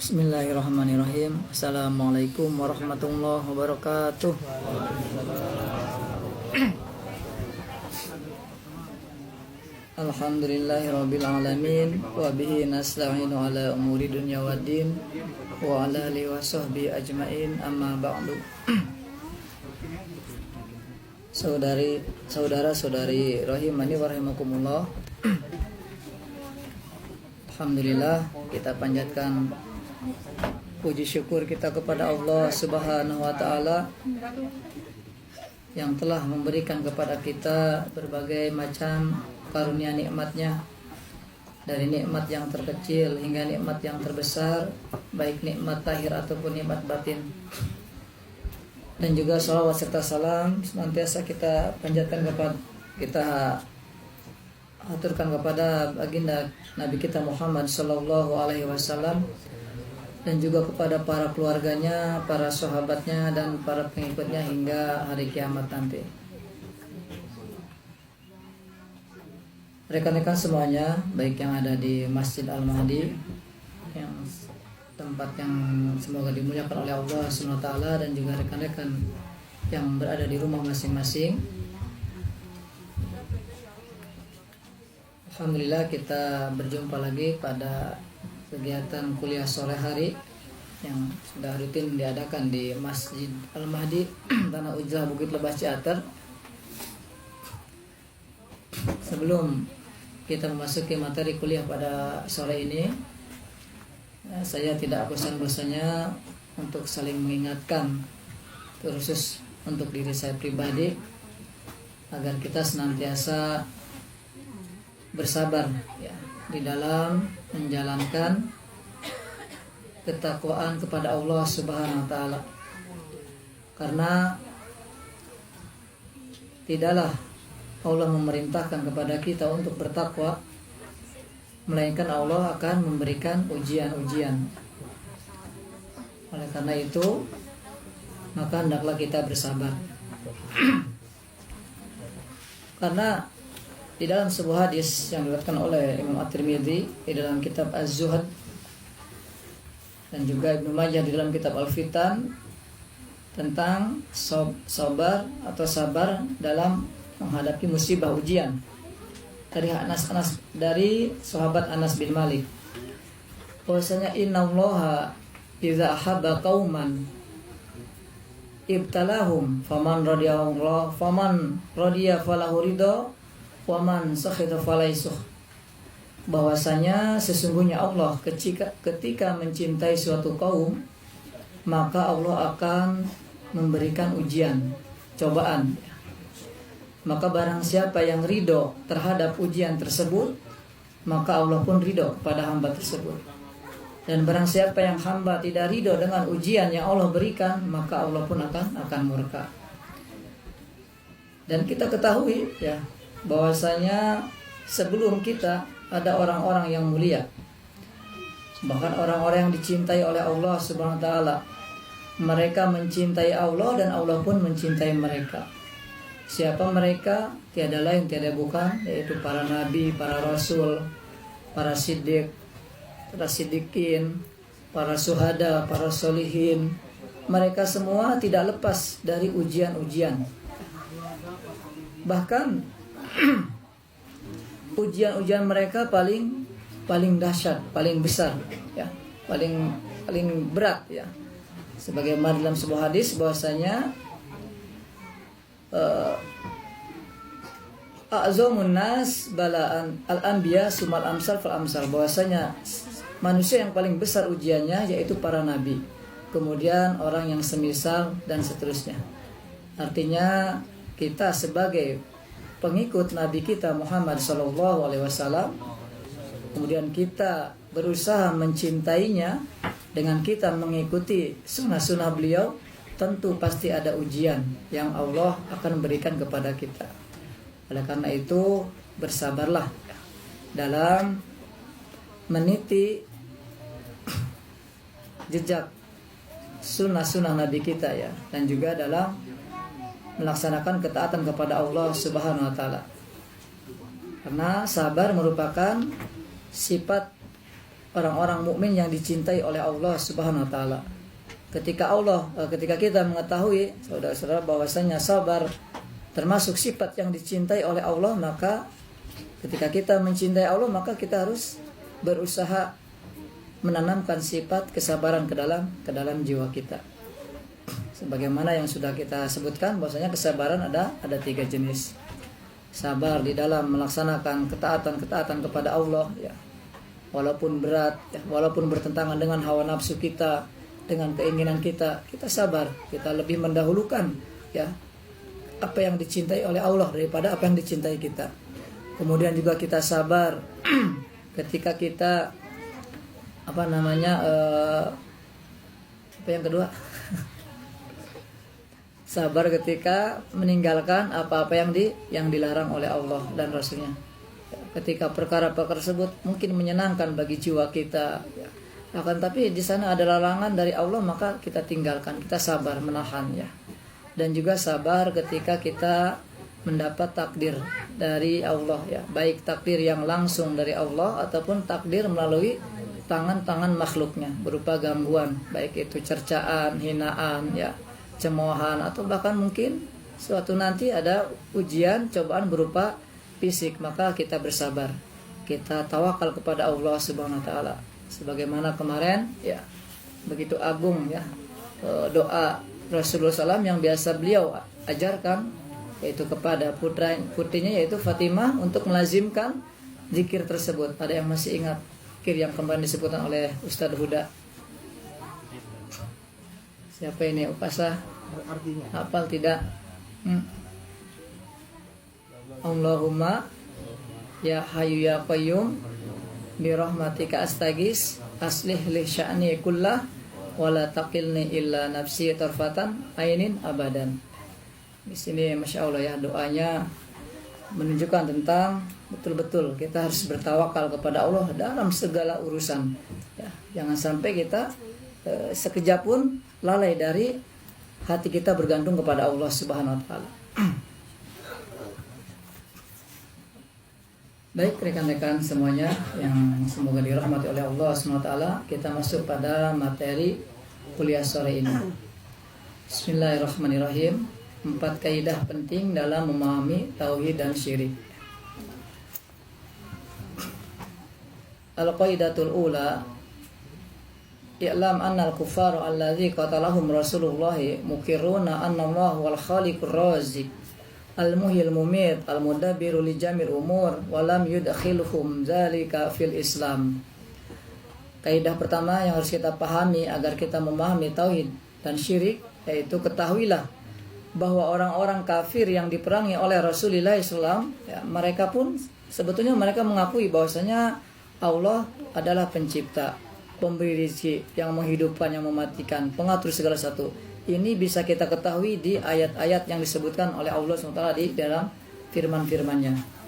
Bismillahirrahmanirrahim. Assalamualaikum warahmatullahi wabarakatuh. Alhamdulillahirabbil alamin wa bihi nasta'inu ala umuri dunya waddin wa ala alihi washabbihi ajmain, amma ba'du. Saudara-saudari rahimani wa rahimakumullah. Alhamdulillah, kita panjatkan puji syukur kita kepada Allah Subhanahu wa ta'ala yang telah memberikan kepada kita berbagai macam karunia nikmatnya, dari nikmat yang terkecil hingga nikmat yang terbesar, baik nikmat zahir ataupun nikmat batin. Dan juga salawat serta salam senantiasa kita panjatkan kita aturkan kepada baginda Nabi kita Muhammad sallallahu alaihi wasallam, dan juga kepada para keluarganya, para sahabatnya, dan para pengikutnya hingga hari kiamat nanti. Rekan-rekan semuanya, baik yang ada di Masjid Al-Mahdi, yang tempat yang semoga dimuliakan oleh Allah Subhanahu wa taala, dan juga rekan-rekan yang berada di rumah masing-masing. Alhamdulillah, kita berjumpa lagi pada kegiatan kuliah sore hari yang sudah rutin diadakan di Masjid Al-Mahdi, Tanah Ujlah, Bukit Lebah, Ciater. Sebelum kita memasuki materi kuliah pada sore ini, saya tidak bosan-bosannya untuk saling mengingatkan, terkhusus untuk diri saya pribadi, agar kita senantiasa bersabar ya di dalam menjalankan ketakwaan kepada Allah Subhanahu wa taala. Karena tidaklah Allah memerintahkan kepada kita untuk bertakwa, melainkan Allah akan memberikan ujian-ujian. Oleh karena itu, maka hendaklah kita bersabar. Karena di dalam sebuah hadis yang diriwayatkan oleh Imam At-Tirmidzi di dalam kitab Az-Zuhd, dan juga Ibnu Majah di dalam kitab Al-Fitan, tentang sabar atau sabar dalam menghadapi musibah ujian, dari sahabat Anas bin Malik, bahwasanya innallaha idza ahabba qauman ibtalahum faman radiya falahu ridha waman sakhita falaisuh. Bahwasanya sesungguhnya Allah ketika mencintai suatu kaum, maka Allah akan memberikan ujian, cobaan. Maka barang siapa yang ridho terhadap ujian tersebut, maka Allah pun ridho pada hamba tersebut. Dan barang siapa yang hamba tidak ridho dengan ujian yang Allah berikan, maka Allah pun akan murka. Dan kita ketahui ya, bahwasanya sebelum kita ada orang-orang yang mulia, bahkan orang-orang yang dicintai oleh Allah Subhanahu wa taala. Mereka mencintai Allah dan Allah pun mencintai mereka. Siapa mereka? Tiada lain tiada bukan, yaitu para nabi, para rasul, para siddiq, para siddiqin, para syuhada, para solihin. Mereka semua tidak lepas dari ujian-ujian. Bahkan ujian-ujian mereka paling dahsyat, paling besar ya, paling berat ya. Sebagaimana dalam sebuah hadis bahwasanya a'zamun nas balaan al-anbiya sumal amsal fal amsal, bahwasanya manusia yang paling besar ujiannya yaitu para nabi, kemudian orang yang semisal, dan seterusnya. Artinya kita sebagai pengikut Nabi kita Muhammad sallallahu alaihi wasallam, kemudian kita berusaha mencintainya dengan kita mengikuti sunnah-sunnah beliau, tentu pasti ada ujian yang Allah akan berikan kepada kita. Oleh karena itu, bersabarlah dalam meniti jejak sunnah-sunnah Nabi kita ya, dan juga dalam melaksanakan ketaatan kepada Allah Subhanahu wa taala. Karena sabar merupakan sifat orang-orang mukmin yang dicintai oleh Allah Subhanahu wa taala. Ketika kita mengetahui saudara-saudara bahwasanya sabar termasuk sifat yang dicintai oleh Allah, maka ketika kita mencintai Allah, maka kita harus berusaha menanamkan sifat kesabaran ke dalam jiwa kita. Sebagaimana yang sudah kita sebutkan bahwasanya kesabaran ada 3 jenis. Sabar di dalam melaksanakan ketaatan kepada Allah ya. Walaupun berat ya, walaupun bertentangan dengan hawa nafsu kita, dengan keinginan kita sabar. Kita lebih mendahulukan ya apa yang dicintai oleh Allah daripada apa yang dicintai kita. Kemudian juga kita sabar ketika kita apa yang kedua? Sabar ketika meninggalkan apa-apa yang dilarang oleh Allah dan Rasulnya. Ketika perkara-perkara tersebut mungkin menyenangkan bagi jiwa kita, ya. Akan tapi di sana ada larangan dari Allah, maka kita tinggalkan, kita sabar menahan ya. Dan juga sabar ketika kita mendapat takdir dari Allah ya, baik takdir yang langsung dari Allah ataupun takdir melalui tangan-tangan makhluknya berupa gangguan, baik itu cercaan, hinaan ya, cemoohan, atau bahkan mungkin suatu nanti ada ujian, cobaan berupa fisik, maka kita bersabar, kita tawakal kepada Allah Subhanahu wa taala. Sebagaimana kemarin ya, begitu agung ya doa Rasulullah SAW yang biasa beliau ajarkan, yaitu kepada putrinya yaitu Fatimah untuk melazimkan zikir tersebut. Ada yang masih ingat zikir yang kemarin disebutkan oleh Ustadz Huda? Siapa ini Upasa? Artinya Hafal tidak? Allahumma ya hayyu ya qayyum bi rahmatika astaghis aslih li sya'ni kullah wa la taqilni illa nafsi tarfatan ainin abadan. Di sini Masya Allah ya, doanya menunjukkan tentang betul-betul kita harus bertawakal kepada Allah dalam segala urusan ya. Jangan sampai kita sekejap pun lalai dari hati kita bergantung kepada Allah Subhanahu wa taala. Baik rekan-rekan semuanya yang semoga dirahmati oleh Allah Subhanahu wa taala, kita masuk pada materi kuliah sore ini. Bismillahirrahmanirrahim. 4 kaidah penting dalam memahami tauhid dan syirik. Al-qaidatul ula, i'lam anna al-kuffar alladhi qatalahum Rasulullah mukirruna anna Allah wal khaliqur razik al-muhyil mumit al-mudabbiru li jamil umur wa lam yudkhiluhum dzalika fil Islam. Kaidah pertama yang harus kita pahami agar kita memahami tauhid dan syirik, yaitu ketahuilah bahwa orang-orang kafir yang diperangi oleh Rasulullah SAW ya, mereka pun sebetulnya mereka mengakui bahwasanya Allah adalah pencipta, pemberi rezeki, yang menghidupkan, yang mematikan, pengatur segala sesuatu. Ini bisa kita ketahui di ayat-ayat yang disebutkan oleh Allah SWT di dalam firman-firmannya.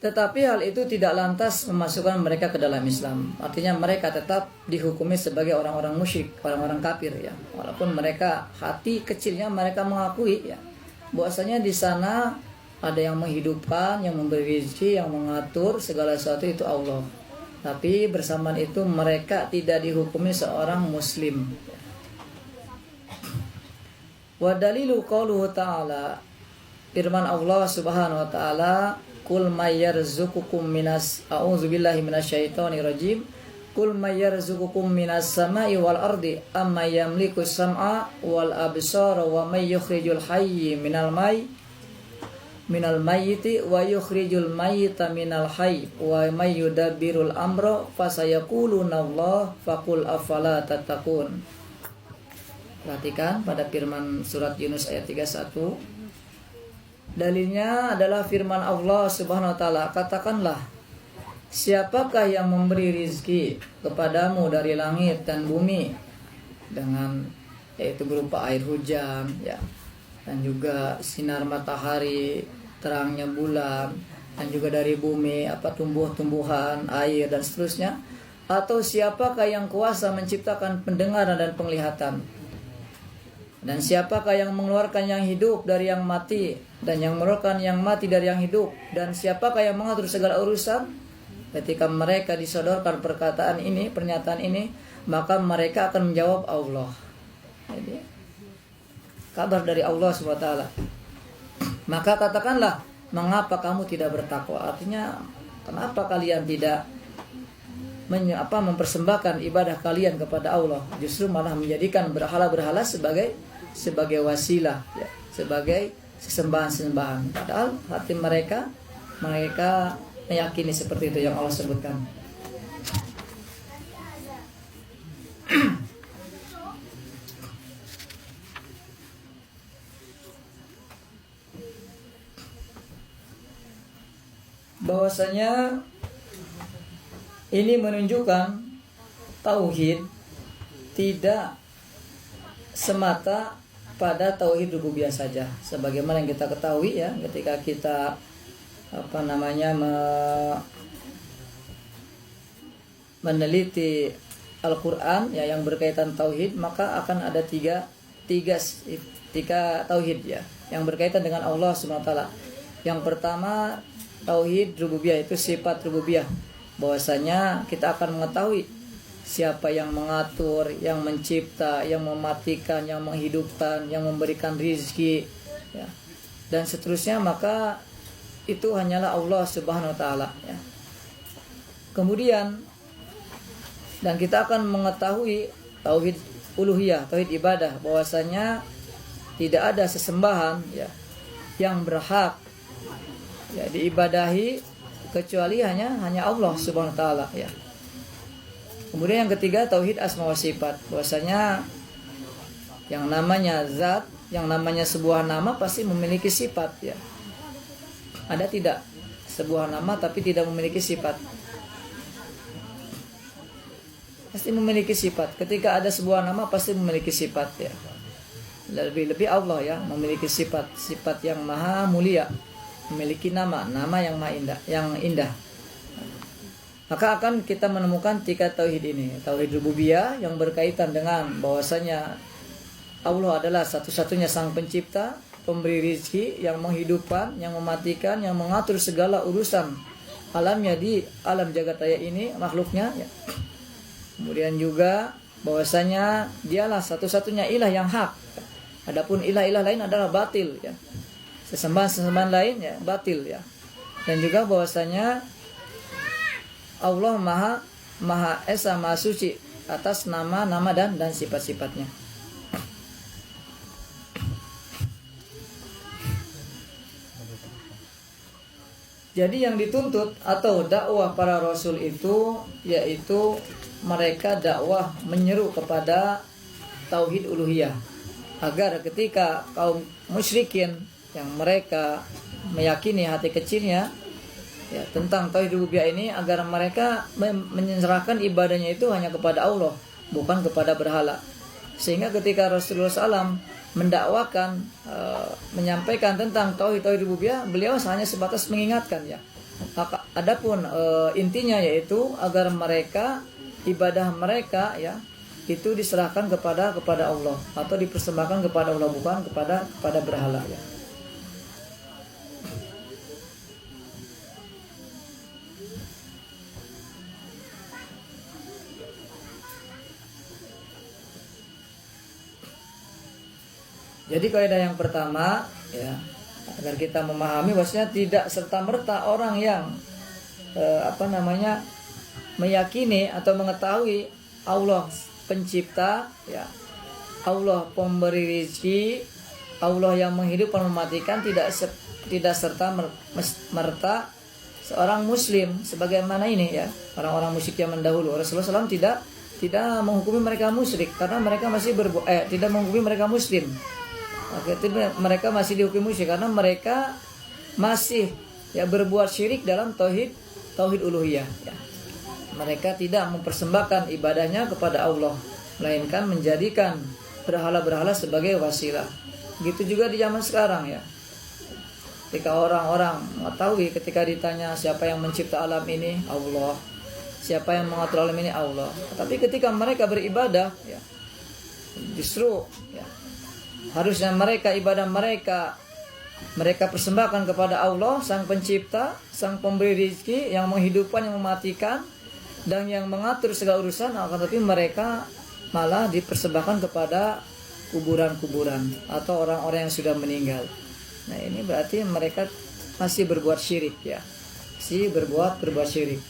Tetapi hal itu tidak lantas memasukkan mereka ke dalam Islam. Artinya mereka tetap dihukumi sebagai orang-orang musyrik, orang-orang kafir ya. Walaupun mereka hati kecilnya mereka mengakui ya, bahwasanya di sana ada yang menghidupkan, yang memberi rezeki, yang mengatur segala sesuatu itu Allah. Tapi bersamaan itu mereka tidak dihukumi seorang muslim. Wa dalilu qauluhu ta'ala, firman Allah Subhanahu wa taala, Qul may yarzuqukum minas a'udzubillahi minasyaitonir rajim. Qul may yarzuqukum minas sama'i wal ardi amma yamliku sam'a wal absara wa may yukhrijul hayyi minal mayyiti wa yukhrijul mayyita minal hayy wa may yudabbirul amra fasayaquluna Allah faqul afala tattaqun. Perhatikan pada firman surat Yunus ayat 31. Dalilnya adalah firman Allah Subhanahu wa taala, katakanlah, siapakah yang memberi rizki kepadamu dari langit dan bumi dengan yaitu berupa air hujan ya, dan juga sinar matahari, terangnya bulan, dan juga dari bumi tumbuh-tumbuhan, air dan seterusnya. Atau siapakah yang kuasa menciptakan pendengaran dan penglihatan? Dan siapakah yang mengeluarkan yang hidup dari yang mati, dan yang mengeluarkan yang mati dari yang hidup, dan siapakah yang mengatur segala urusan? Ketika mereka disodorkan perkataan ini, pernyataan ini, maka mereka akan menjawab Allah. Jadi, kabar dari Allah SWT. Maka katakanlah, mengapa kamu tidak bertakwa? Artinya, kenapa kalian tidak mempersembahkan ibadah kalian kepada Allah, justru malah menjadikan berhala-berhala sebagai wasilah, ya, sebagai sesembahan-sesembahan. Padahal hati mereka meyakini seperti itu yang Allah sebutkan. Bahwasanya ini menunjukkan tauhid tidak semata pada tauhid rububiyah saja. Sebagaimana yang kita ketahui ya, ketika kita meneliti Al-Quran ya, yang berkaitan tauhid, maka akan ada tiga tauhid ya, yang berkaitan dengan Allah SWT. Yang pertama tauhid rububiyah, itu sifat rububiyah, bahwasanya kita akan mengetahui siapa yang mengatur, yang mencipta, yang mematikan, yang menghidupkan, yang memberikan rizki ya, dan seterusnya. Maka itu hanyalah Allah Subhanahu wa taala ya. Kemudian dan kita akan mengetahui tauhid uluhiyah, tauhid ibadah, bahwasanya tidak ada sesembahan ya yang berhak ya diibadahi kecuali hanya Allah Subhanahu wa taala ya. Kemudian yang ketiga tauhid asma wa sifat, bahwasanya yang namanya zat, yang namanya sebuah nama pasti memiliki sifat ya. Ada tidak sebuah nama tapi tidak memiliki sifat? Pasti memiliki sifat. Ketika ada sebuah nama pasti memiliki sifat ya. Lebih-lebih Allah ya, memiliki sifat yang maha mulia, memiliki nama yang maha indah, yang indah. Maka akan kita menemukan tiga tauhid ini. Tauhid rububiyah yang berkaitan dengan bahwasanya Allah adalah satu-satunya sang pencipta, pemberi rizki, yang menghidupkan, yang mematikan, yang mengatur segala urusan alamnya di alam jagat raya ini, makhluknya ya. Kemudian juga bahwasanya dialah satu-satunya ilah yang hak. Adapun ilah-ilah lain adalah batil ya. Sesembahan lain ya batil ya. Dan juga bahwasanya Allah Maha Esa, Maha Suci atas nama-nama dan sifat-sifatnya. Jadi yang dituntut atau dakwah para rasul itu yaitu mereka dakwah menyeru kepada tauhid uluhiyah, agar ketika kaum musyrikin yang mereka meyakini hati kecilnya ya tentang tauhid rububiyah ini, agar mereka menyerahkan ibadahnya itu hanya kepada Allah, bukan kepada berhala. Sehingga ketika Rasulullah SAW mendakwakan, menyampaikan tentang tauhid rububiyah, beliau hanya sebatas mengingatkan ya. Adapun intinya yaitu agar mereka, ibadah mereka ya itu diserahkan kepada Allah atau dipersembahkan kepada Allah, bukan kepada berhala ya. Jadi kaidah yang pertama ya, agar kita memahami bahwasanya tidak serta-merta orang yang meyakini atau mengetahui Allah pencipta ya, Allah pemberi rezeki, Allah yang menghidupkan mematikan, tidak serta merta seorang muslim sebagaimana ini ya, orang-orang musyrik yang mendahulu. Rasulullah SAW tidak menghukumi mereka musyrik karena mereka masih tidak menghukumi mereka muslim. Mereka masih dihukumi musyrik karena mereka masih ya berbuat syirik dalam tauhid uluhiyah ya. Mereka tidak mempersembahkan ibadahnya kepada Allah, melainkan menjadikan berhala-berhala sebagai wasilah. Begitu juga di zaman sekarang ya. Ketika orang-orang mengetahui, ketika ditanya siapa yang mencipta alam ini, Allah. Siapa yang mengatur alam ini, Allah. Tapi ketika mereka beribadah ya, justru ya, harusnya mereka ibadah mereka persembahkan kepada Allah, Sang Pencipta, Sang Pemberi rezeki, yang menghidupkan, yang mematikan, dan yang mengatur segala urusan. Akan tetapi mereka malah dipersembahkan kepada kuburan-kuburan atau orang-orang yang sudah meninggal. Nah, ini berarti mereka masih berbuat syirik ya. Masih berbuat syirik.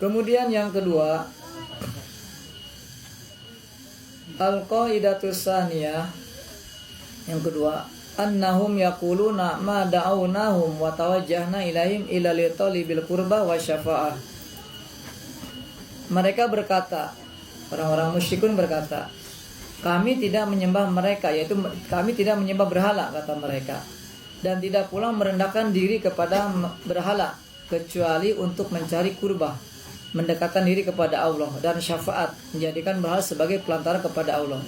Kemudian yang kedua, al-qaidatus tsaniyah, yang kedua, annahum yaquluna ma da'awnahum wa tawajjahna ilaihim illa li talibil qurba wa syafa'ah. Mereka berkata, orang-orang musyrikun berkata, kami tidak menyembah mereka, yaitu kami tidak menyembah berhala, kata mereka, dan tidak pula merendahkan diri kepada berhala kecuali untuk mencari kurba, mendekatkan diri kepada Allah, dan syafaat, menjadikan berhala sebagai pelantara kepada Allah.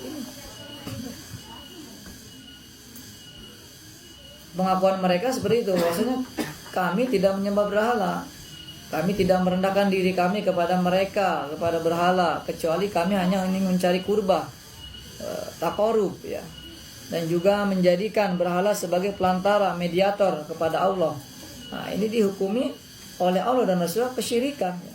Pengakuan mereka seperti itu, bahwasanya kami tidak menyembah berhala, kami tidak merendahkan diri kami kepada mereka, kepada berhala, kecuali kami hanya ingin mencari kurba, taqarrub ya, dan juga menjadikan berhala sebagai pelantara, mediator kepada Allah. Nah, ini dihukumi oleh Allah dan Rasulullah kesyirikan ya.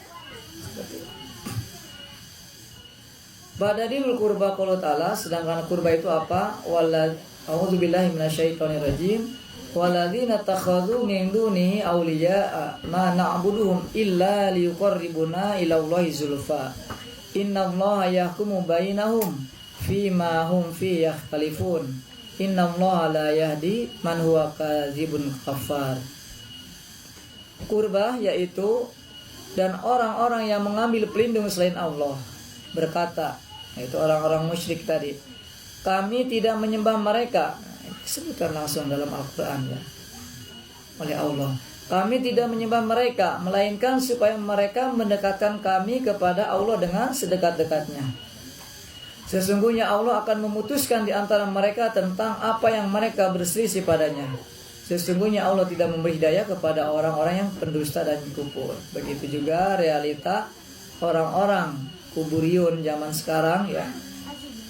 Badadil kurba qala ta'ala, sedangkan kurba itu apa? A'udzubillahi minasyaitonirrajim. Walladzina takhadhu min dunihi awliya'a ma na'buduhum illa liyuqarribuna ila Allahi zulfa. Innallaha yahkumu bainahum fima hum fi yakhtalifun. Innallaha la yahdi man huwa kadzibun kafar. Kurba yaitu dan orang-orang yang mengambil pelindung selain Allah berkata, yaitu orang-orang musyrik tadi, kami tidak menyembah mereka. Disebutkan langsung dalam Al-Quran ya, oleh Allah. Kami tidak menyembah mereka, melainkan supaya mereka mendekatkan kami kepada Allah dengan sedekat-dekatnya. Sesungguhnya Allah akan memutuskan di antara mereka tentang apa yang mereka berselisih padanya. Sesungguhnya Allah tidak memberi hidayah kepada orang-orang yang pendusta dan kufur. Begitu juga realita orang-orang kuburiyun zaman sekarang ya.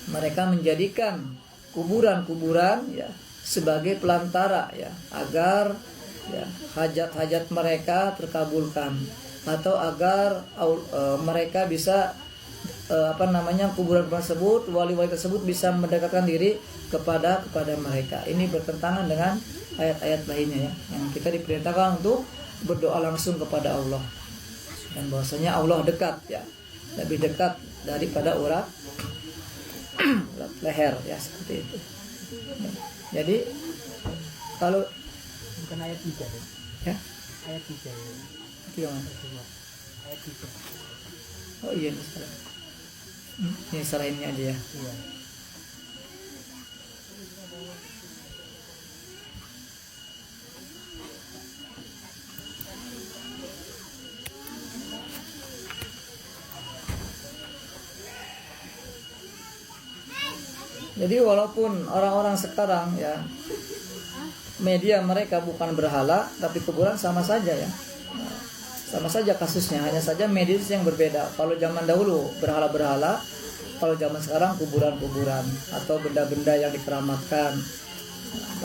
Mereka menjadikan kuburan-kuburan ya sebagai pelantara ya, agar ya hajat-hajat mereka terkabulkan, atau agar mereka bisa kuburan tersebut, wali-wali tersebut bisa mendekatkan diri kepada mereka. Ini bertentangan dengan ayat-ayat lainnya ya, yang kita diperintahkan untuk berdoa langsung kepada Allah, dan bahwasanya Allah dekat ya, lebih dekat daripada urat leher ya, seperti itu. Jadi kalau bukan ayat 3 ya, ayat 3 ya. Ayat 3. Oh iya, ini salah. Ini salah ini aja ya. Iya. Jadi walaupun orang-orang sekarang ya, media mereka bukan berhala tapi kuburan, sama saja ya. Sama saja kasusnya, hanya saja media yang berbeda. Kalau zaman dahulu berhala-berhala, kalau zaman sekarang kuburan-kuburan atau benda-benda yang dikeramatkan,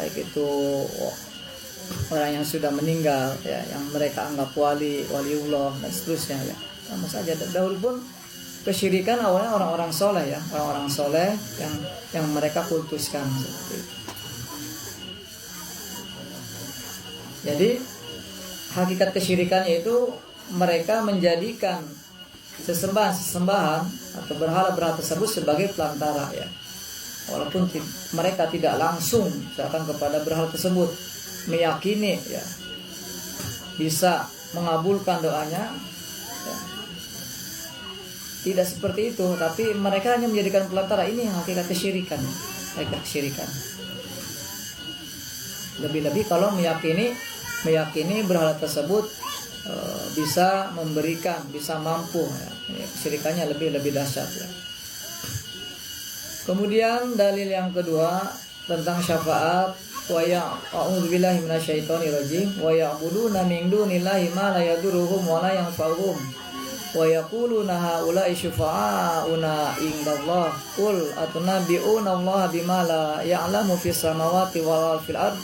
baik itu orang yang sudah meninggal ya, yang mereka anggap waliullah dan seterusnya ya. Sama saja. Dahulu pun kesyirikan awalnya orang-orang soleh ya, orang-orang soleh yang mereka kultuskan seperti itu. Jadi hakikat kesyirikannya itu mereka menjadikan sesembahan atau berhala-berhala tersebut sebagai pelantara ya, walaupun mereka tidak langsung misalkan kepada berhala tersebut, meyakini ya bisa mengabulkan doanya ya. Tidak seperti itu, tapi mereka hanya menjadikan pelantara. Ini hakikat kesyirikan, hakikat kesyirikan. Lebih-lebih kalau meyakini berhala tersebut bisa memberikan, bisa mampu ya. Ini kesyirikannya lebih dahsyat ya. Kemudian dalil yang kedua tentang syafaat. Wa a'udzubillahi minasyaitonirrajim. Wa ya'buduna min dunillahi ma la yadurruhum wa la yanfa'uhum. Wa yaquluna haula'i syufa'auna indallah. Qul atunabbi'una Allah bima la ya'lamu fis samawati wal fil ard.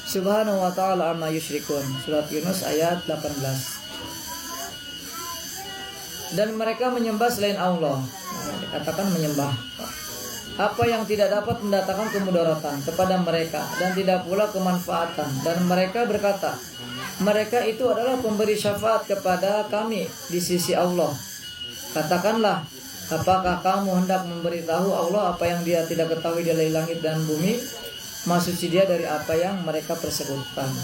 Subhanahu wa ta'ala amma yusyrikun. Surat Yunus ayat 18. Dan mereka menyembah selain Allah. Dikatakan menyembah apa yang tidak dapat mendatangkan kemudaratan kepada mereka dan tidak pula kemanfaatan, dan mereka berkata, mereka itu adalah pemberi syafaat kepada kami di sisi Allah. Katakanlah, apakah kamu hendak memberitahu Allah apa yang Dia tidak ketahui dari langit dan bumi? Maksud Dia dari apa yang mereka persekutukan.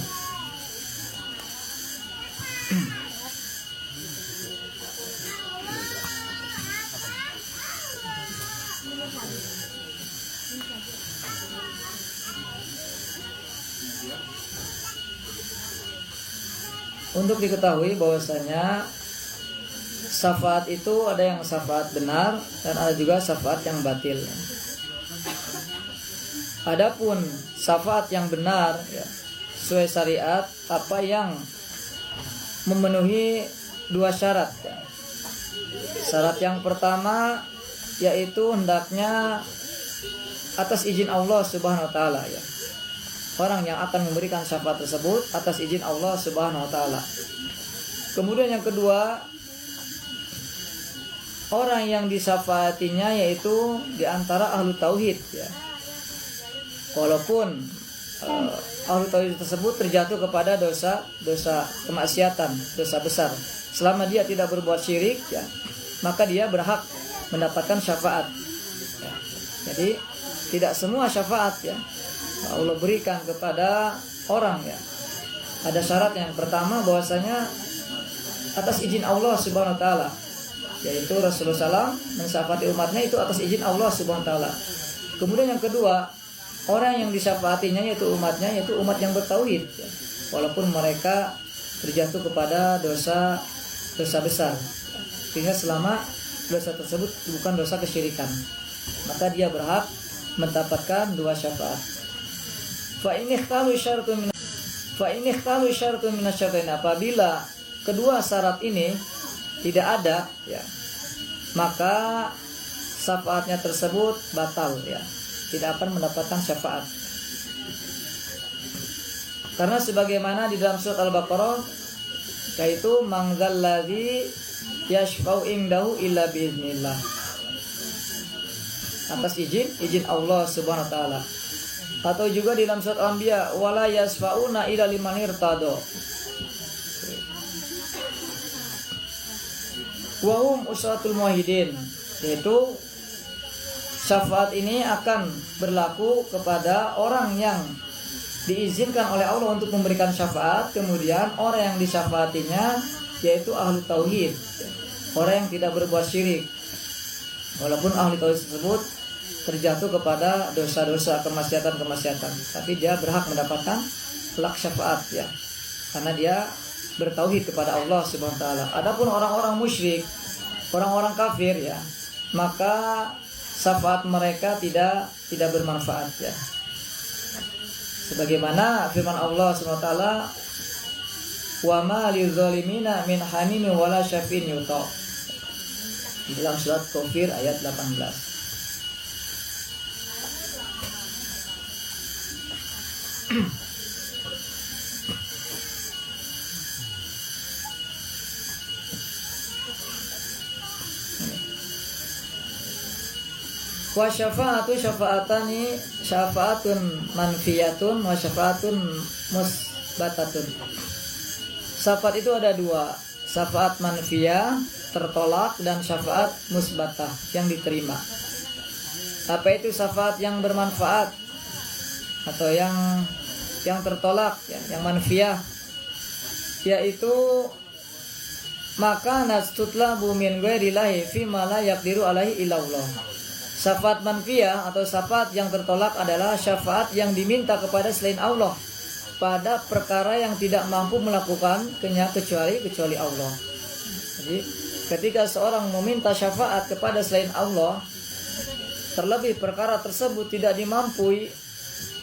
Untuk diketahui bahwasanya syafaat itu ada yang syafaat benar dan ada juga syafaat yang batil. Adapun syafaat yang benar ya, sesuai syariat apa yang memenuhi dua syarat ya. Syarat yang pertama yaitu hendaknya atas izin Allah Subhanahu wa taala ya. Orang yang akan memberikan syafaat tersebut atas izin Allah Subhanahu wa taala. Kemudian yang kedua, orang yang disyafaatinya yaitu di antara ahlu tauhid ya. Walaupun ahlu tauhid tersebut terjatuh kepada dosa kemaksiatan, dosa besar. Selama dia tidak berbuat syirik ya, maka dia berhak mendapatkan syafaat. Ya. Jadi tidak semua syafaat ya Allah berikan kepada orang ya. Ada syarat yang pertama bahwasanya atas izin Allah Subhanahu wa taala, yaitu Rasulullah SAW mensyafaati umatnya itu atas izin Allah Subhanahu wa taala. Kemudian yang kedua, orang yang disyafaatinya yaitu umatnya, yaitu umat yang bertauhid ya. Walaupun mereka terjatuh kepada dosa besar. Sehingga selama dosa tersebut bukan dosa kesyirikan, maka dia berhak mendapatkan dua syafaat. Fa ini ikhtalu syartun min asyartain. Apabila kedua syarat ini tidak ada ya, maka syafaatnya tersebut batal ya, tidak akan mendapatkan syafaat. Karena sebagaimana di dalam surat Al-Baqarah, yaitu mangzalladzi yashfa'u indahu illa biiznillah. Atas izin Allah Subhanahu wa taala. Atau juga di dalam surat Al-Anbiya, wala yasfa'una illa liman irtado. Wa hum usratul muwahhidin, yaitu syafaat ini akan berlaku kepada orang yang diizinkan oleh Allah untuk memberikan syafaat, kemudian orang yang disyafaatinya yaitu ahli tauhid, orang yang tidak berbuat syirik. Walaupun ahli tauhid tersebut terjatuh kepada dosa-dosa kemaksiatan, tapi dia berhak mendapatkan kelak syafaat ya, karena dia bertauhid kepada Allah Subhanahu wa taala. Adapun orang-orang musyrik, orang-orang kafir ya, maka syafaat mereka tidak bermanfaat ya. Sebagaimana firman Allah Subhanahu wa taala, wa ma lizalimina min hamimin wala syafi'in yuta, di dalam surat Kafir ayat 18. Wa syafa'atu syafa'atani syafa'atun manfiyatun wa syafa'atun musbatatun. Syafaat itu ada dua, syafaat manfiyah tertolak dan syafaat musbatah yang diterima. Apa itu syafaat yang bermanfaat atau yang tertolak ya, yang manfiyah, yaitu maka nastutlabu min ghairillahi fi ma la yaqdiru alaihi illallah. Syafaat manfiyah atau syafaat yang tertolak adalah syafaat yang diminta kepada selain Allah pada perkara yang tidak mampu melakukannya kecuali Allah. Jadi ketika seorang meminta syafaat kepada selain Allah, terlebih perkara tersebut tidak dimampui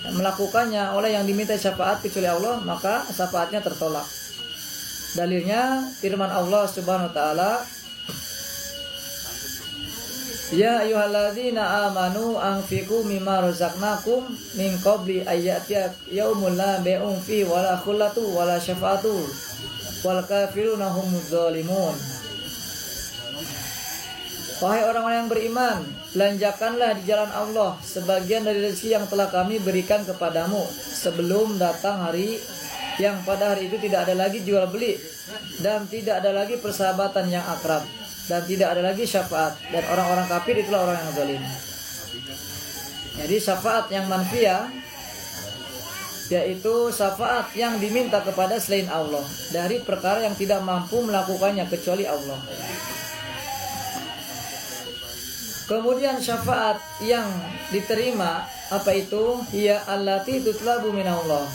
melakukannya oleh yang diminta syafaat kecuali Allah, maka syafaatnya tertolak. Dalilnya firman Allah Subhanahu wa taala, ya ayyuhalladzina amanu anfiqu mimma razaqnakum min qabli ayyatiya yaumul la bai'un fi wala khullatu wala syafa'atu wal kafiruna humuz zalimun. Wahai orang-orang yang beriman, belanjakanlah di jalan Allah sebagian dari rezeki yang telah kami berikan kepadamu sebelum datang hari yang pada hari itu tidak ada lagi jual beli dan tidak ada lagi persahabatan yang akrab dan tidak ada lagi syafaat, dan orang-orang kafir itulah orang yang zalim. Jadi syafaat yang manfiyah yaitu syafaat yang diminta kepada selain Allah dari perkara yang tidak mampu melakukannya kecuali Allah. Kemudian syafaat yang diterima apa itu? Ya allati tutlabu minallah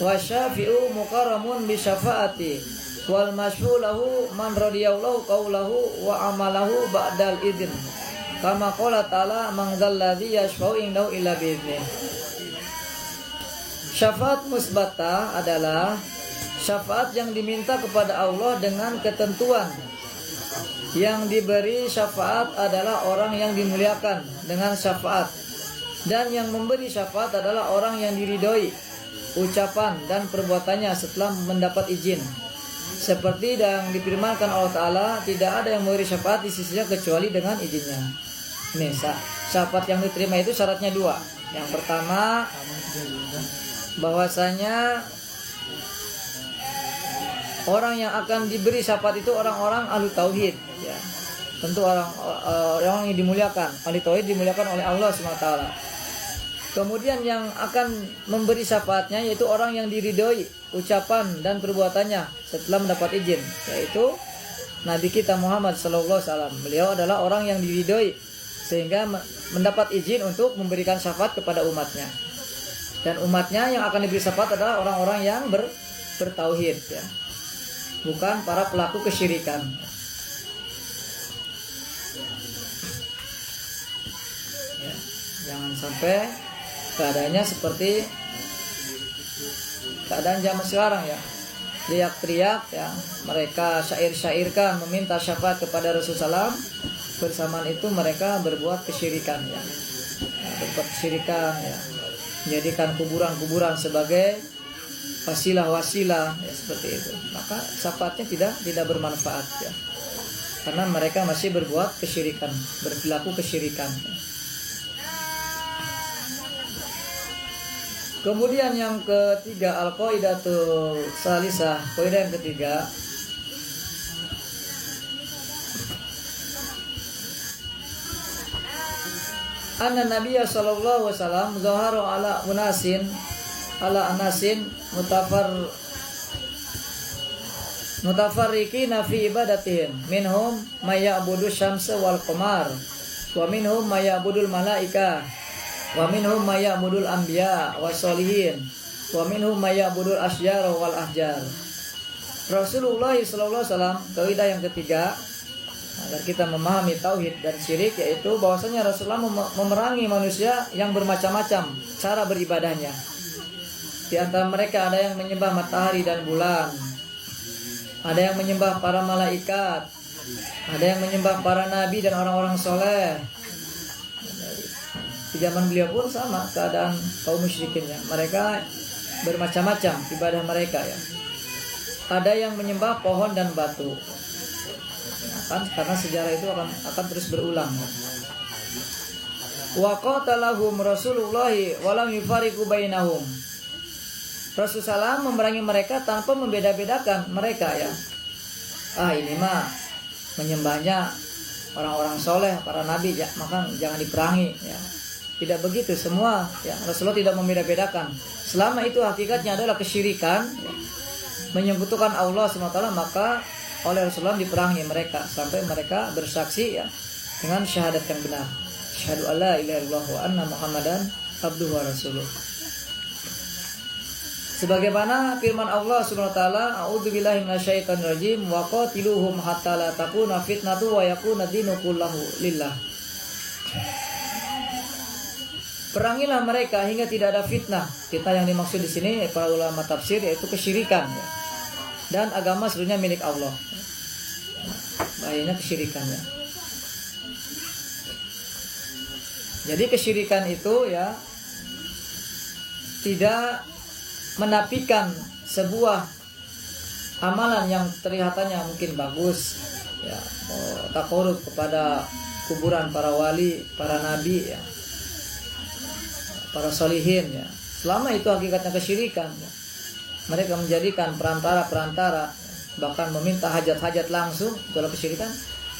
wa syafi'u mukarramun bi syafaati wal masyhulahu man radiyallahu qaulahu wa amalahu ba'dal idzin. Kama qala ta'ala man dzalladzi yashfa'u indahu illa bi'idznih. Syafaat musbatah adalah syafaat yang diminta kepada Allah dengan ketentuan. Yang diberi syafaat adalah orang yang dimuliakan dengan syafaat, dan yang memberi syafaat adalah orang yang diridhoi ucapan dan perbuatannya setelah mendapat izin. Seperti yang difirmankan Allah Ta'ala, tidak ada yang memberi syafaat di sisinya kecuali dengan izinnya. Ini syafaat yang diterima itu syaratnya dua. Yang pertama, bahwasanya orang yang akan diberi syafaat itu orang-orang ahli tauhid, ya. Tentu orang yang dimuliakan, ahli tauhid dimuliakan oleh Allah SWT. Kemudian yang akan memberi syafaatnya yaitu orang yang diridhoi ucapan dan perbuatannya setelah mendapat izin, yaitu Nabi kita Muhammad SAW. Beliau adalah orang yang diridhoi sehingga mendapat izin untuk memberikan syafaat kepada umatnya. Dan umatnya yang akan diberi syafaat adalah orang-orang yang bertauhid, ya. Bukan para pelaku kesyirikan. Ya, jangan sampai keadaannya seperti keadaan zaman sekarang, ya. Teriak-teriak, ya. Mereka syair-syairkan meminta syafaat kepada Rasulullah SAW. Bersamaan itu mereka berbuat kesyirikan, ya. Berbuat kesyirikan, ya. Menjadikan kuburan-kuburan sebagai wasilah-wasilah, ya, seperti itu. Maka syafaatnya tidak bermanfaat, ya. Karena mereka masih berbuat kesyirikan, berperilaku kesyirikan, ya. Kemudian yang ketiga, al-qaidatul salisah, kaidah yang ketiga, anna Nabiya sallallahu alaihi wasallam zahara ala anasin mutafarriqina fi ibadatihim, minhum may ya'budu syamsa wal qamar wa minhum may ya'budul malaika wa minhum may ya'budul anbiya wassolihin wa minhum may ya'budul asjar wal ahjar. Rasulullah sallallahu alaihi wasallam, kaidah yang ketiga agar kita memahami tauhid dan syirik, yaitu bahwasanya Rasulullah memerangi manusia yang bermacam-macam cara beribadahnya. Di antara mereka ada yang menyembah matahari dan bulan, ada yang menyembah para malaikat, ada yang menyembah para nabi dan orang-orang soleh. Di zaman beliau pun sama keadaan kaum musyrikinnya. Mereka bermacam-macam ibadah mereka, ya. Ada yang menyembah pohon dan batu. Karena sejarah itu akan terus berulang. Wa qatalahum Rasulullah wa lam yufariqu bainahum. Rasulullah SAW memerangi mereka tanpa membeda-bedakan mereka, ya. Ini mah menyembahnya orang-orang soleh, para nabi, ya, maka jangan diperangi, ya. Tidak begitu semua, ya. Rasulullah tidak membeda-bedakan. Selama itu hakikatnya adalah kesyirikan, ya, menyebutkan Allah SWT, maka oleh Rasulullah diperangi mereka sampai mereka bersaksi, ya, dengan syahadat yang benar. Asyhadu alla ilaha illallah wa anna Muhammadan abduhu wa rasuluh. Sebagaimana firman Allah Subhanahu wa taala, a'udzubillahi minasyaitonir rajim, wa qatiluhum hatta la takuna fitnatu wa yakuna dinu kullahu lillah. Perangilah mereka hingga tidak ada fitnah. Fitnah yang dimaksud di sini para ulama tafsir yaitu kesyirikan ya. Dan agama seluruhnya milik Allah. Bahayanya kesyirikan ya. Jadi kesyirikan itu ya tidak menafikan sebuah amalan yang kelihatannya mungkin bagus ya, takarub kepada kuburan para wali, para nabi ya, para solihin ya. Selama itu hakikatnya kesyirikan ya. Mereka menjadikan perantara-perantara, bahkan meminta hajat-hajat langsung dalam kesyirikan,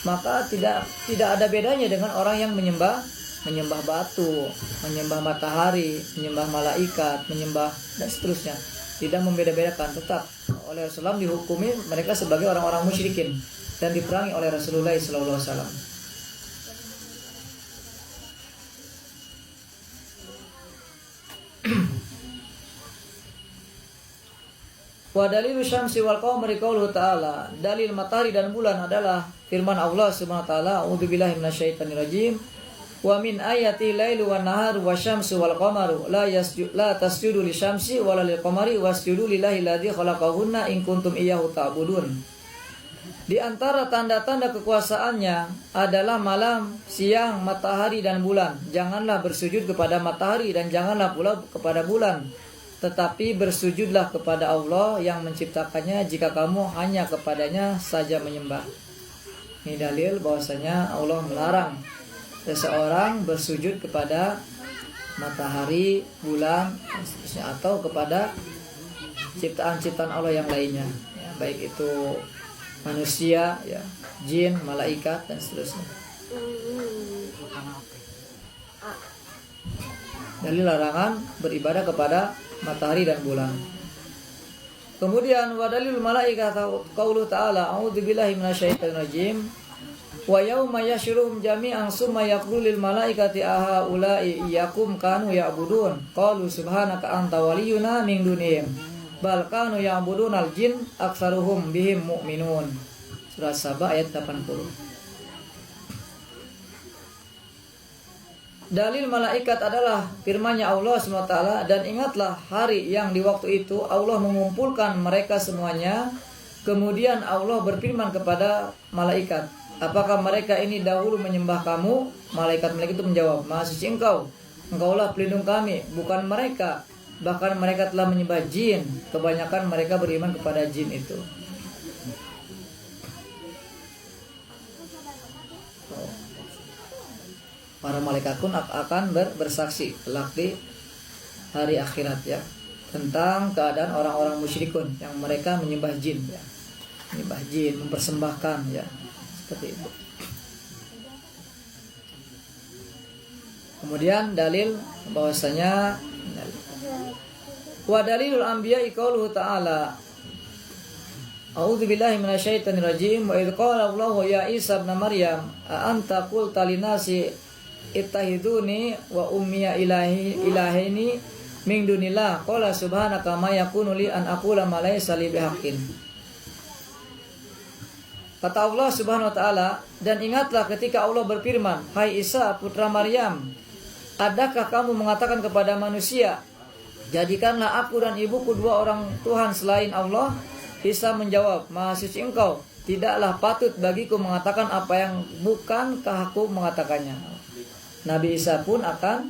maka tidak ada bedanya dengan orang yang menyembah batu, menyembah matahari, menyembah malaikat, menyembah dan seterusnya. Tidak membeda-bedakan, tetap oleh Rasulullah dihukumi mereka sebagai orang-orang musyrikin dan diperangi oleh Rasulullah SAW. Wa dalilu syamsi wal qamari qauluhu ta'ala. Dalil matahari dan bulan adalah firman Allah Subhanahu wa taala, a'udzubillahi minasyaitonir rajim. Wa min ayati lailu wan naharu wasyamsu wal qamaru la tasjudu lisyamsi wala lil qamari wasjudu lillahi alladzi khalaqahunna in kuntum iyyahu ta'budun. Di antara tanda-tanda kekuasaannya adalah malam, siang, matahari dan bulan. Janganlah bersujud kepada matahari dan janganlah pula kepada bulan, tetapi bersujudlah kepada Allah yang menciptakannya jika kamu hanya kepadanya saja menyembah. Ini dalil bahwasanya Allah melarang seseorang bersujud kepada matahari, bulan, atau kepada ciptaan-ciptaan Allah yang lainnya ya, baik itu manusia ya, jin, malaikat dan seterusnya. Dalil larangan beribadah kepada matahari dan bulan. Kemudian wa dalilul malaikah qaulu ta'ala a'udzubillahi minasyaitonir rajim. Wa yauma yashuruhum jami'an summa yaqulu lil malaikati aha ulai iyyakum kanu ya'budun qalu subhanaka anta waliyuna min dunihim bal kanu ya'budunal jin aktsaruhum bihim mu'minun. Surah Saba ayat 80. Dalil malaikat adalah firman-Nya Allah SWT, dan ingatlah hari yang di waktu itu Allah mengumpulkan mereka semuanya, kemudian Allah berfirman kepada malaikat, apakah mereka ini dahulu menyembah kamu? Malaikat-malaikat itu menjawab, Maha suci engkaulah pelindung kami, bukan mereka. Bahkan mereka telah menyembah jin, kebanyakan mereka beriman kepada jin itu. Para malaikat pun akan bersaksi kelak di hari akhirat ya, tentang keadaan orang-orang musyrikun yang mereka menyembah jin ya. Menyembah jin, mempersembahkan ya, seperti itu. Kemudian dalil bahwasanya wa dalilul anbiya'i qauluhu ta'ala a'udzubillahi minasyaitonir rajim wa idz qala Allahu ya Isa ibn Maryam a anta qulta linasi ittahiduni wa ummiya ilahaini min dunillah qala subhanaka ma yakunu li an aqula ma laysa li bihaqqin. Kata Allah Subhanahu wa taala, dan ingatlah ketika Allah berfirman, hai Isa putra Maryam, adakah kamu mengatakan kepada manusia, jadikanlah aku dan ibuku dua orang Tuhan selain Allah? Isa menjawab, Maha suci engkau, tidaklah patut bagiku mengatakan apa yang bukankah aku mengatakannya. Nabi Isa pun akan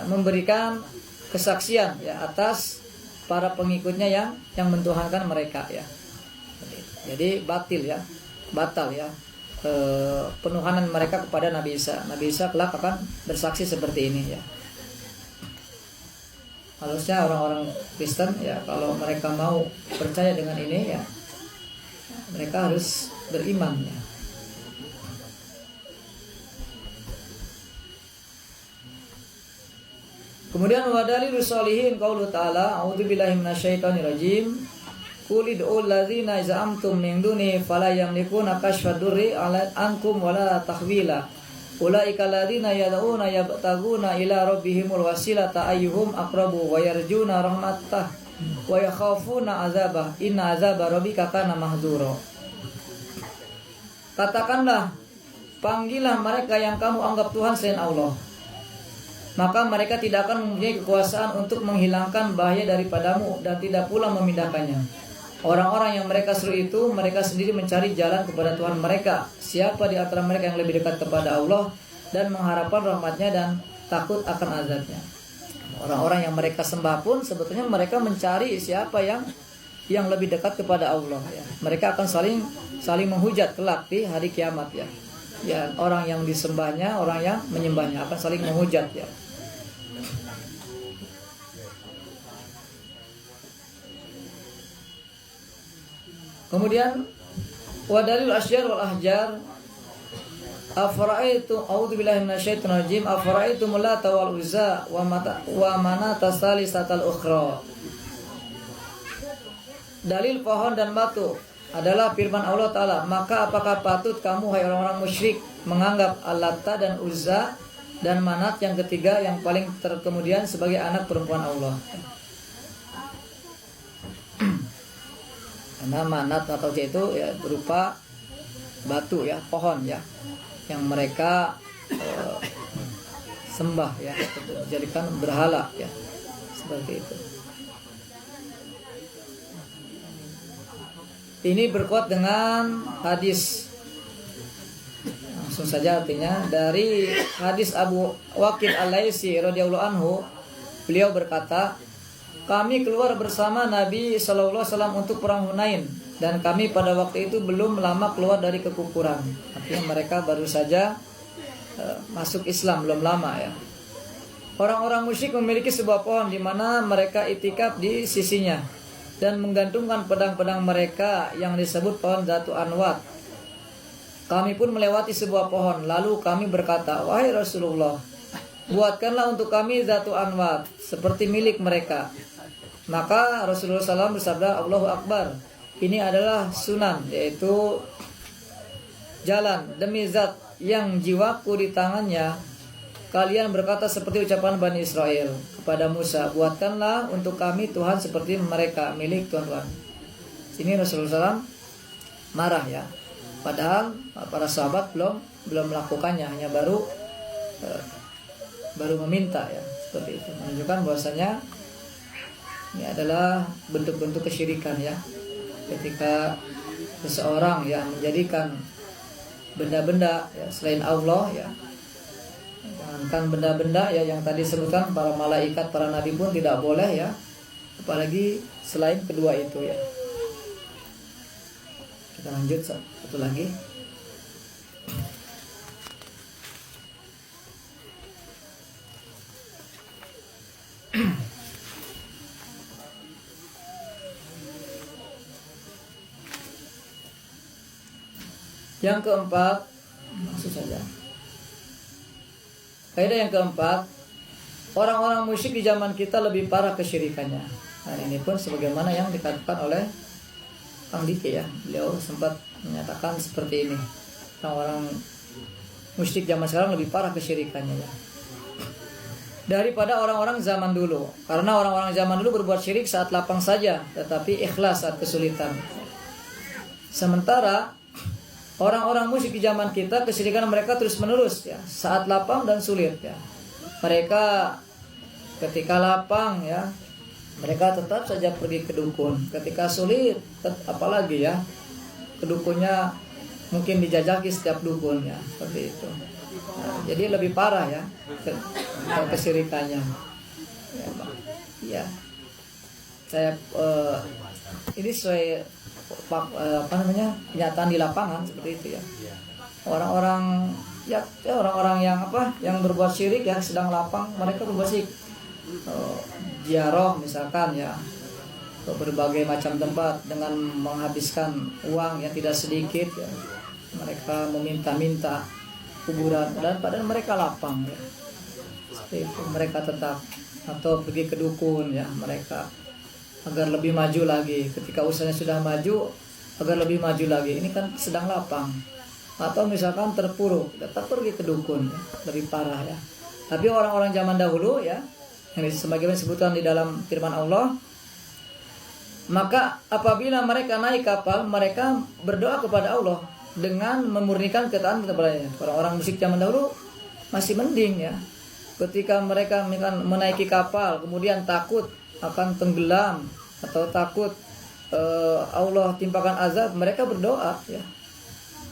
memberikan kesaksian ya atas para pengikutnya yang mentuhankan mereka ya. Jadi batal ya penuhanan mereka kepada Nabi Isa. Nabi Isa kelak akan bersaksi seperti ini ya. Harusnya orang-orang Kristen ya, kalau mereka mau percaya dengan ini ya, mereka harus beriman ya. Kemudian wa dalilus sholihin qaulu ta'ala a'udzubillahi minasyaitonir rajim qul id'ul ladzina za'amtum min duni fala yamlikuna kashfa durri 'ala ankum wala tahwila ulaika alladzina yad'una yabtaguna ila rabbihimul wasilata ayyuhum aqrabu wa yarjuna rahmatah wa yakhafuna 'adzabah inna 'adzaba rabbika kana mahdura. Katakanlah panggillah mereka yang kamu anggap Tuhan selain Allah. Maka mereka tidak akan mempunyai kekuasaan untuk menghilangkan bahaya daripadamu dan tidak pula memindahkannya. Orang-orang yang mereka seru itu, mereka sendiri mencari jalan kepada Tuhan mereka. Siapa di antara mereka yang lebih dekat kepada Allah dan mengharapkan rahmatnya dan takut akan azabnya. Orang-orang yang mereka sembah pun sebetulnya mereka mencari siapa yang lebih dekat kepada Allah ya. Mereka akan saling menghujat kelak di hari kiamat ya. Ya, orang yang disembahnya, orang yang menyembahnya akan saling menghujat ya. Kemudian wadalil asyar wal ahjar afara'aitu a'udzubillahi minasyaitonir rajim afara'aitu Lata wal Uzza wa manata salisatal ukhra. Dalil pohon dan batu adalah firman Allah Ta'ala. Maka apakah patut kamu hai orang-orang musyrik menganggap Al-Lata dan Uzza dan Manat yang ketiga yang paling terkemudian sebagai anak perempuan Allah. Karena Manat atau Uzza itu ya berupa batu ya, pohon ya, yang mereka sembah ya, dijadikan berhala ya, seperti itu. Ini berkuat dengan hadis. Langsung saja artinya dari hadis Abu Waqid Al-Laitsi radhiyallahu anhu, beliau berkata, kami keluar bersama Nabi sallallahu alaihi wasallam untuk perang Hunain dan kami pada waktu itu belum lama keluar dari kekufuran. Artinya mereka baru saja masuk Islam, belum lama ya. Orang-orang musyrik memiliki sebuah pohon di mana mereka itikaf di sisinya dan menggantungkan pedang-pedang mereka yang disebut pohon Zatu Anwat. Kami pun melewati sebuah pohon, lalu kami berkata, wahai Rasulullah, buatkanlah untuk kami Zatu Anwat seperti milik mereka. Maka Rasulullah SAW bersabda, Allahu Akbar, ini adalah sunan, yaitu jalan demi zat yang jiwaku di tangannya. Kalian berkata seperti ucapan Bani Israel kepada Musa, buatkanlah untuk kami Tuhan seperti mereka, milik Tuhan-Tuhan. Sini Rasulullah SAW marah ya. Padahal para sahabat belum melakukannya, hanya baru meminta ya, seperti itu. Menunjukkan bahwasanya ini adalah bentuk-bentuk kesyirikan ya. Ketika seseorang yang menjadikan benda-benda ya, selain Allah ya, jangankan benda-benda ya yang tadi disebutkan para malaikat, para nabi pun tidak boleh ya, apalagi selain kedua itu ya. Kita lanjut satu lagi. Yang keempat, maksud saja. Kaidah yang keempat, orang-orang musyrik di zaman kita lebih parah kesyirikannya. Nah, ini pun sebagaimana yang dikatakan oleh Kang Diki ya. Beliau sempat menyatakan seperti ini. Orang-orang musyrik zaman sekarang lebih parah kesyirikannya ya, daripada orang-orang zaman dulu. Karena orang-orang zaman dulu berbuat syirik saat lapang saja, tetapi ikhlas saat kesulitan. Sementara orang-orang musyrik di zaman kita, kesyirikan mereka terus menerus ya, saat lapang dan sulit ya. Mereka ketika lapang ya, mereka tetap saja pergi ke dukun. Ketika sulit, apalagi ya, ke dukunnya mungkin dijajaki setiap dukun ya, seperti itu. Nah, jadi lebih parah ya kesyirikannya. Ya, saya ini sesuai kenyataan di lapangan seperti itu ya. Orang-orang ya orang-orang yang berbuat syirik ya, sedang lapang mereka berbuat syirik. Ziarah misalkan ya ke berbagai macam tempat dengan menghabiskan uang yang tidak sedikit ya. Mereka meminta-minta kuburan dan padahal mereka lapang ya. Seperti itu, mereka tetap atau pergi ke dukun ya, mereka agar lebih maju lagi. Ketika usahanya sudah maju, agar lebih maju lagi. Ini kan sedang lapang. Atau misalkan terpuruk, tetap pergi ke dukun ya. Lebih parah ya. Tapi orang-orang zaman dahulu ya, yang sebagaimana disebutkan di dalam firman Allah, maka apabila mereka naik kapal, mereka berdoa kepada Allah, dengan memurnikan ketaatan kepadanya. Orang-orang musyrik zaman dahulu masih mending ya. Ketika mereka menaiki kapal, kemudian takut akan tenggelam atau takut Allah timpakan azab, mereka berdoa ya,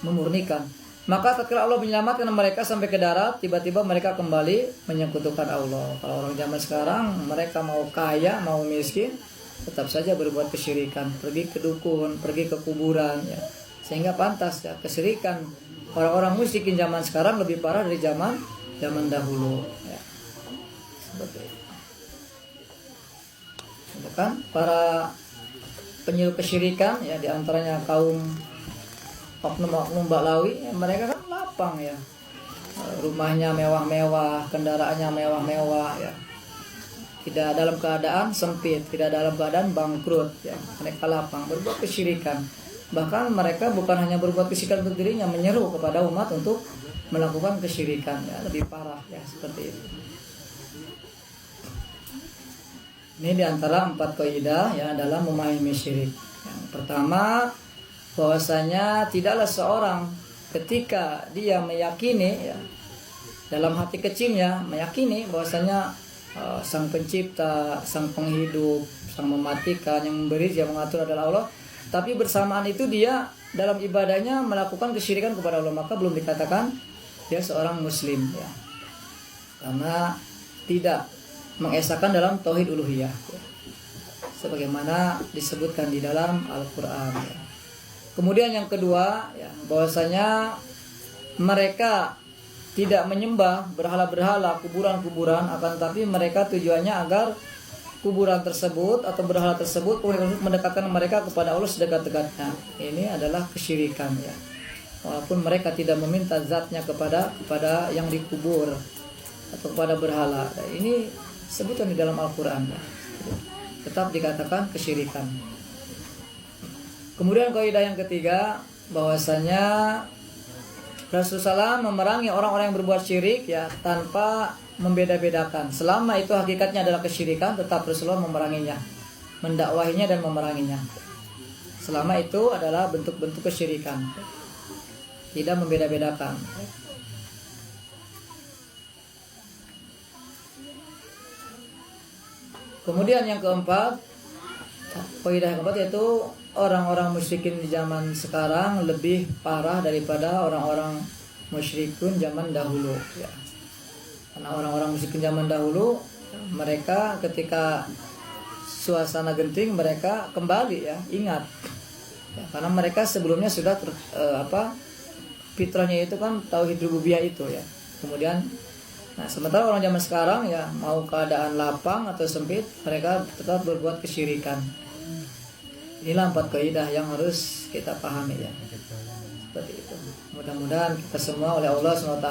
memurnikan. Maka tatkala Allah menyelamatkan mereka sampai ke darat, tiba-tiba mereka kembali menyekutukan Allah. Kalau orang zaman sekarang, mereka mau kaya, mau miskin, tetap saja berbuat kesyirikan, pergi ke dukun, pergi ke kuburan ya. Sehingga pantas ya, kesyirikan orang-orang musyrikin zaman sekarang lebih parah dari zaman dahulu ya. Seperti itu. Itu kan para penyuruh kesyirikan ya, diantaranya kaum oknum Baklawi ya, mereka kan lapang ya, rumahnya mewah-mewah, kendaraannya mewah-mewah ya, tidak dalam keadaan sempit, tidak dalam keadaan bangkrut ya, mereka lapang berbuat kesyirikan. Bahkan mereka bukan hanya berbuat kesyirikan untuk dirinya, menyeru kepada umat untuk melakukan kesyirikan ya, lebih parah ya, seperti itu. Ini diantara 4 kaidah ya dalam memahami syirik. Yang pertama, bahwasanya tidaklah seorang ketika dia meyakini ya, dalam hati kecilnya meyakini bahwasanya sang pencipta, sang penghidup, sang mematikan, yang memberi, yang mengatur adalah Allah, tapi bersamaan itu dia dalam ibadahnya melakukan kesyirikan kepada Allah, maka belum dikatakan dia seorang muslim ya, karena tidak mengesahkan dalam tauhid uluhiyah ya, sebagaimana disebutkan di dalam Al-Quran ya. Kemudian yang kedua ya, bahwasanya mereka tidak menyembah berhala-berhala, kuburan-kuburan, akan tapi mereka tujuannya agar kuburan tersebut atau berhala tersebut mendekatkan mereka kepada Allah sedekat-dekatnya. Ini adalah kesyirikan ya. Walaupun mereka tidak meminta zatnya kepada yang dikubur atau kepada berhala. Nah, ini sebutan di dalam Al-Quran ya. Tetap dikatakan kesyirikan. Kemudian kaidah yang ketiga, bahwasanya Rasulullah SAW memerangi orang-orang yang berbuat syirik ya tanpa membeda-bedakan. Selama itu hakikatnya adalah kesyirikan, tetap Rasulullah memeranginya, mendakwahinya dan memeranginya. Selama itu adalah bentuk-bentuk kesyirikan, tidak membeda-bedakan. Kemudian yang keempat, kaidah yang keempat yaitu orang-orang musyrikin di zaman sekarang lebih parah daripada orang-orang musyrikun zaman dahulu ya. Karena orang-orang musyrikin zaman dahulu, mereka ketika suasana genting mereka kembali ya, ingat ya, karena mereka sebelumnya sudah fitrahnya itu kan tauhid rububiyah itu ya. Kemudian sementara orang zaman sekarang ya, mau keadaan lapang atau sempit, mereka tetap berbuat kesyirikan. Inilah 4 kaidah yang harus kita pahami ya. Seperti itu. Mudah-mudahan kita semua oleh Allah SWT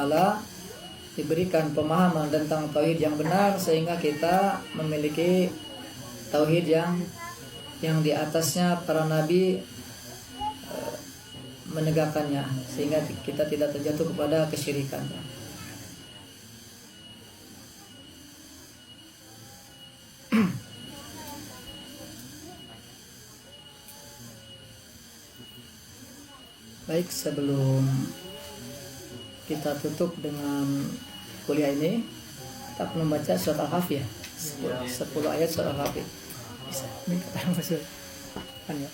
diberikan pemahaman tentang tauhid yang benar, sehingga kita memiliki tauhid yang di atasnya para nabi menegakkannya, sehingga kita tidak terjatuh kepada kesyirikan. Baik, sebelum kita tutup dengan kuliah ini, kita perlu membaca surat Al-Kahfi ya, 10 ayat surat Al-Kahfi. Bisa, ini kata masuk kan ya.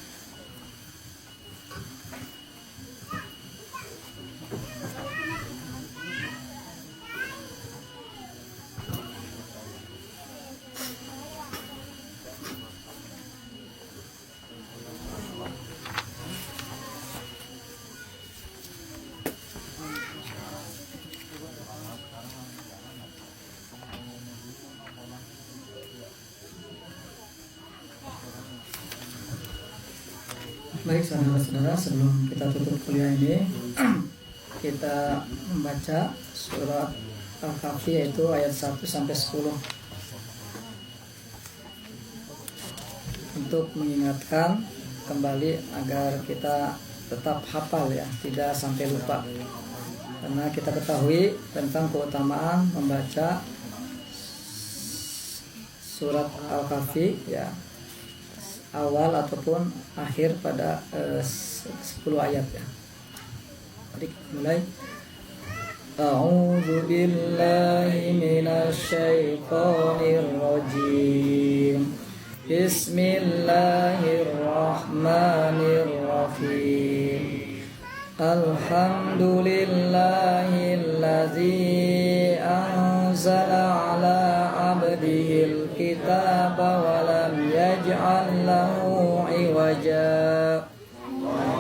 Baik saudara-saudara, sebelum kita tutup kuliah ini, kita membaca surat Al-Kahfi yaitu ayat 1 sampai 10 untuk mengingatkan kembali agar kita tetap hafal ya, tidak sampai lupa. Karena kita ketahui tentang keutamaan membaca surat Al-Kahfi ya, awal ataupun akhir pada 10 ayat ya. Adik mulai. A'udzu billahi minasy syaithanir rajim. Bismillahirrahmanirrahim. Alhamdulillahilladzi anzala ala abdihil kitaba wa lam yaj'al lahu iwaja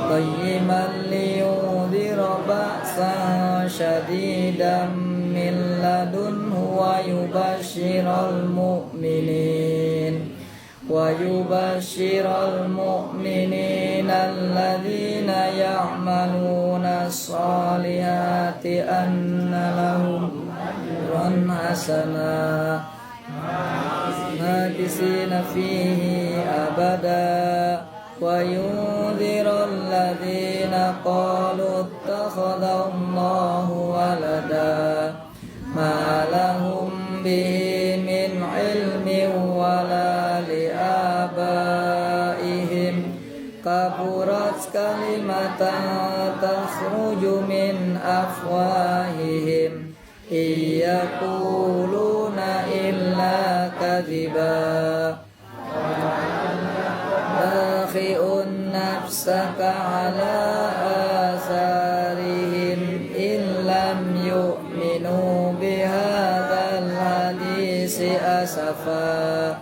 qayyiman liyudhira ba'san syadidan min ladunhu wa yubashshiral mu'minin alladzina ya'maluna as-salihati anna lahum ajran hasana makisina fihi abada wa yunzirul ladzina qalu ittakhadallahu walada ma lahum bihi min ilmin wala liabaihim kaburat kalimatan takhruju min afwahihim iyaquluna illa kadhiba bakhi'un nafsaka ala asarihim illam yu'minu bihadzal hadisi asafa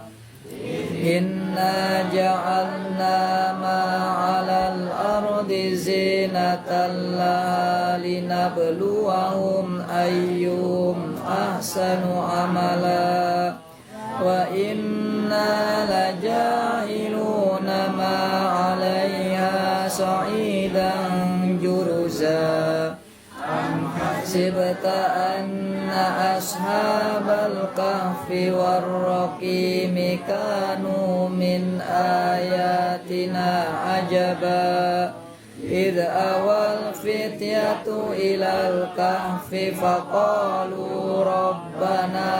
inna ja'alna ma 'alal ardi zinatan laha linabluwahum ayyuhum ahsanu amala wa inna laja'iluna ma 'alaiha sa'idan juruza sibta anna ashabal kahfi warraqimi kanu min ayatina ajaba idh awal fityatu ilal kahfi faqalu rabbana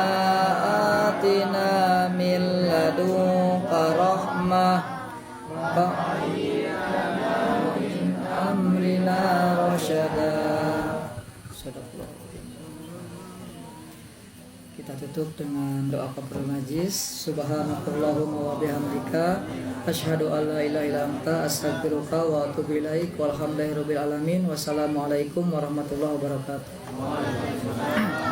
atina min ladunka rahmah fa'ayyana min amrina rasyada. Kita tutup dengan doa kafaratul majlis. Subhanakallahumma wa bihamdika asyhadu an la ilaha illa anta astaghfiruka wa atubu ilaik. Walhamdulillahirabbil alamin. Wassalamualaikum warahmatullahi wabarakatuh.